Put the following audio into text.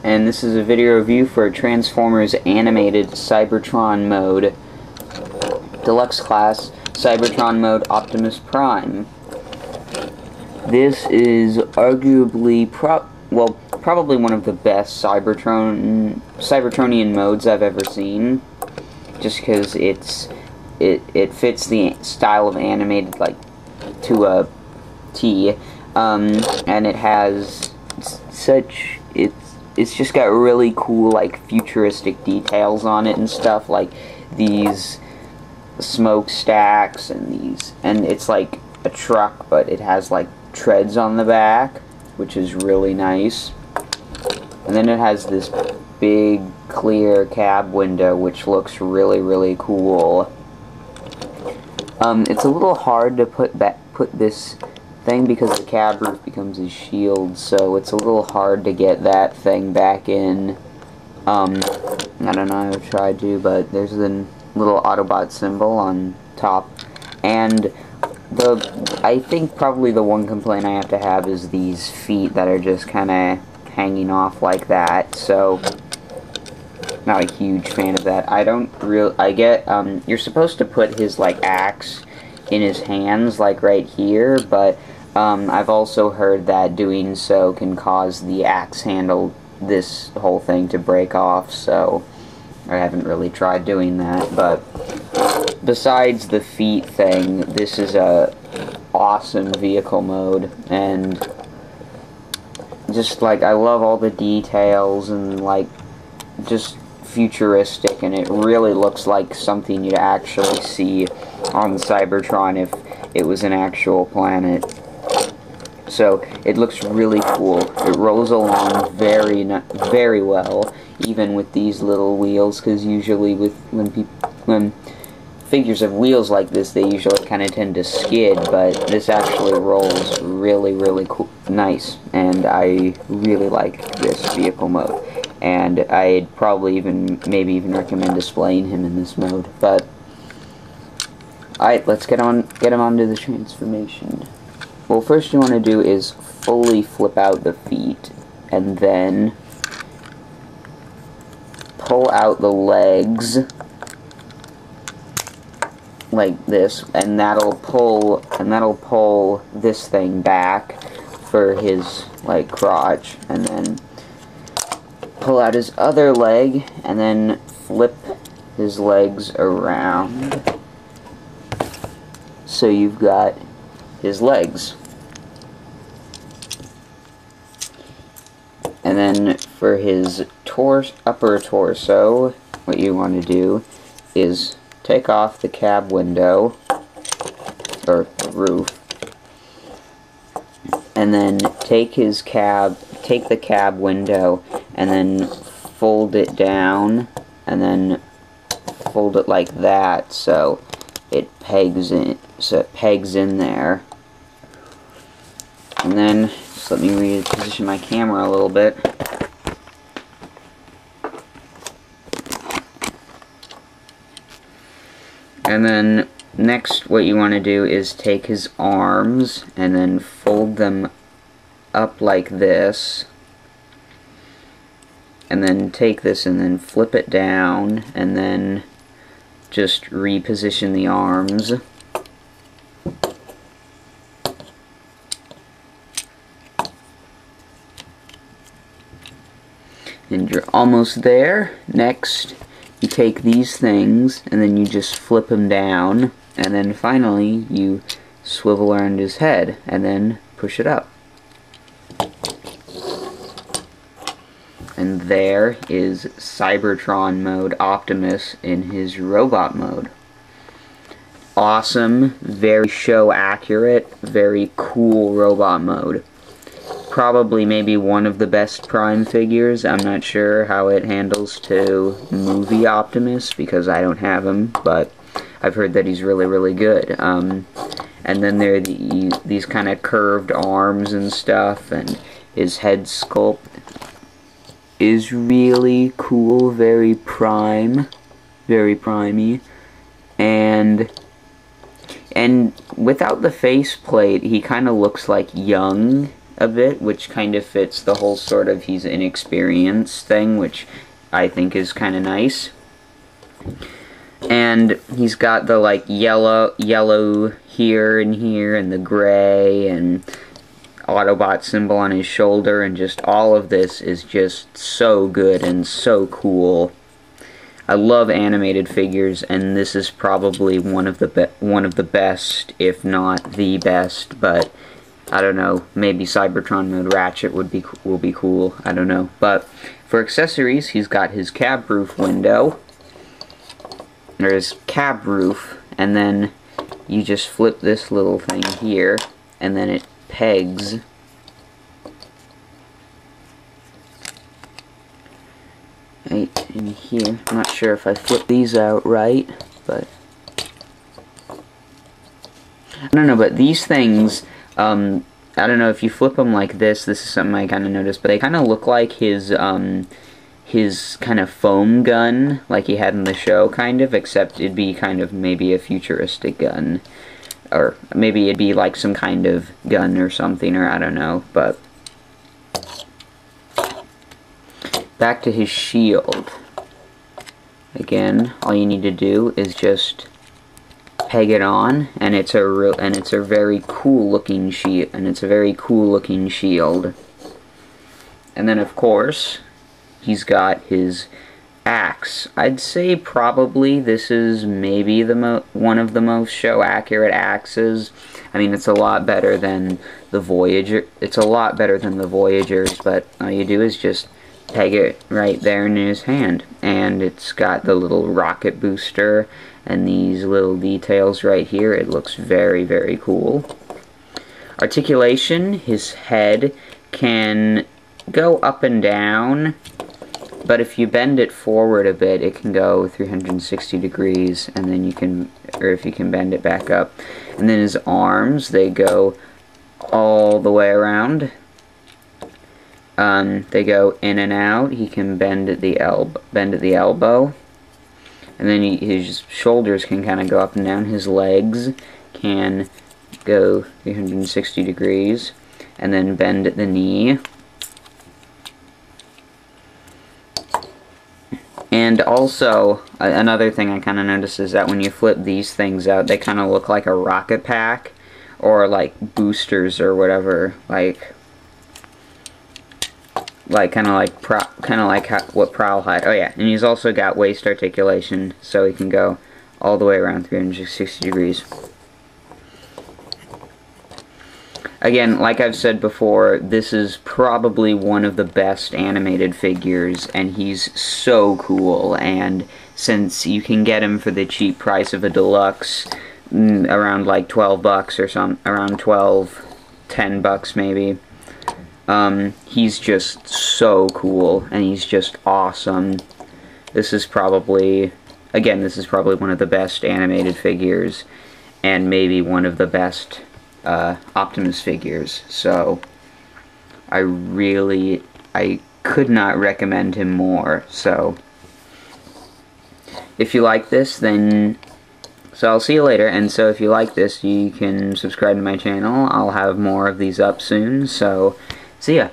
and this is a video review for Transformers Animated Cybertron Mode Deluxe Class Cybertron Mode Optimus Prime. This is arguably probably one of the best Cybertronian modes I've ever seen, just because it fits the style of animated like to a T, and it has it's just got really cool like futuristic details on it and stuff, like these smokestacks and it's like a truck, but it has like treads on the back, which is really nice. And then it has this big clear cab window, which looks really cool. It's a little hard to put this thing because the cab roof becomes his shield, so it's a little hard to get that thing back in. I don't know, I've tried to, but there's a little Autobot symbol on top, and I think probably the one complaint I have to have is these feet that are just kind of hanging off like that, so not a huge fan of that. You're supposed to put his like axe in his hands like right here, but I've also heard that doing so can cause the axe handle, this whole thing, to break off, so I haven't really tried doing that. But besides the feet thing, this is a awesome vehicle mode, and just like I love all the details and like just futuristic, and it really looks like something you'd actually see on Cybertron if it was an actual planet. So it looks really cool. It rolls along very well, even with these little wheels, because usually when figures have wheels like this, they usually kind of tend to skid, but this actually rolls really cool, nice, and I really like this vehicle mode, and I'd probably maybe even recommend displaying him in this mode. But alright, let's get him onto the transformation. Well, first you want to do is fully flip out the feet, and then pull out the legs like this, and that'll pull this thing back for his like crotch, and then pull out his other leg and then flip his legs around, so you've got his legs. And then for his upper torso, what you want to do is take off the cab window, or roof, and then take the cab window and then fold it down, and then fold it like that so it pegs in there. And then just let me reposition my camera a little bit. And then next what you want to do is take his arms and then fold them up like this, and then take this and then flip it down, and then just reposition the arms. And you're almost there. Next, you take these things and then you just flip them down, and then finally you swivel around his head and then push it up. And there is Cybertron mode Optimus in his robot mode. Awesome, very show accurate, very cool robot mode. Probably maybe one of the best Prime figures. I'm not sure how it handles to movie Optimus because I don't have him, but I've heard that he's really good. And then there are these kind of curved arms and stuff, and his head sculpt is really cool, very primey, and without the faceplate, he kind of looks like young a bit, which kind of fits the whole sort of he's inexperienced thing, which I think is kind of nice. And he's got the like yellow here and the gray and Autobot symbol on his shoulder, and just all of this is just so good and so cool. I love animated figures, and this is probably one of the best, if not the best. But I don't know, maybe Cybertron Mode Ratchet will be cool. I don't know. But for accessories, he's got his cab roof window. There's cab roof, and then you just flip this little thing here, and then it pegs right in here. I'm not sure if I flip these out right, but I don't know. But these things, I don't know if you flip them like this. This is something I kind of noticed, but they kind of look like his kind of foam gun, like he had in the show, kind of, except it'd be kind of maybe a futuristic gun. Or maybe it'd be like some kind of gun or something, or I don't know, but back to his shield. Again, all you need to do is just peg it on, and it's a very cool looking shield, And then of course, he's got his axe. I'd say probably this is maybe one of the most show accurate axes. I mean, it's a lot better than the Voyager. It's a lot better than the Voyagers, but all you do is just peg it right there in his hand, and it's got the little rocket booster and these little details right here. It looks very, very cool. Articulation, his head can go up and down, but if you bend it forward a bit, it can go 360 degrees, and then you can, or if you can bend it back up. And then his arms, they go all the way around. They go in and out. He can bend at the elbow. And then his shoulders can kind of go up and down. His legs can go 360 degrees, and then bend at the knee. And also, another thing I kind of noticed is that when you flip these things out, they kind of look like a rocket pack, or like boosters or whatever, like kind of like what Prowl had. Oh yeah, and he's also got waist articulation, so he can go all the way around 360 degrees. Again, like I've said before, this is probably one of the best animated figures, and he's so cool. And since you can get him for the cheap price of a deluxe, around like $12 or something, around 10 bucks maybe, he's just so cool, and he's just awesome. This is probably one of the best animated figures, and maybe one of the best Optimus figures. So I could not recommend him more. So if you like this, then I'll see you later. And so if you like this, you can subscribe to my channel. I'll have more of these up soon. So see ya.